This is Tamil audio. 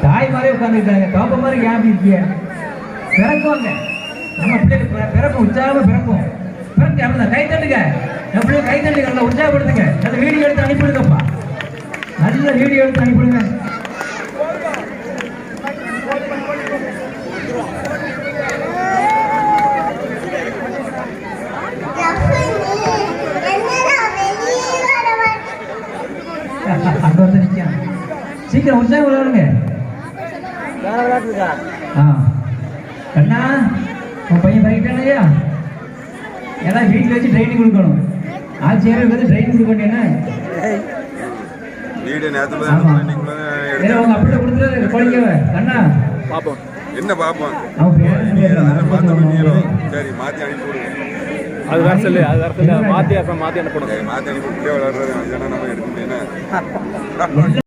தாய் மாதிரி உட்காந்துருக்காங்க. தோப்ப மாதிரி ஏன் அப்படி இருக்கிய? பிறக்குவாங்க நம்ம பிள்ளைங்க, பிறப்போம், உற்சாகமா பிறப்போம். பிறகு அப்படிதான் கை தட்டுங்க, என் பிள்ளைங்க கை தட்டுங்க, நல்லா உற்சாகப்படுத்துங்க. நல்ல வீடியோ எடுத்து அனுப்பிடுங்கப்பா, நல்ல வீடியோ எடுத்து அனுப்பிடுங்க. அங்க வந்து நிக்க சீக்கிரம் உற்சாகம் விளையாடுங்க. கண்ணா உன் பையன் பறிக்கிட்டானையா? எல்லாம் வீட்டில் வச்சு ட்ரைனிங் கொடுக்கணும். ஆட்சியாரே வந்து ட்ரைனிங் கொடுக்கணும். என்ன உங்க அப்படி கொடுத்துட்டு குழந்தைங்க கண்ணா பாப்போம், என்ன பாப்போம், சரி மாத்தி அனுப்பி விடுங்க. அது வேற சொல்லு, அது வேற சொல்லு, மாத்தி அனுப்பி மாத்தி அனுப்பி விடுங்க. மாத்தி அனுப்பி விட்டு விளையாடுறது நம்ம எடுக்க முடியும்.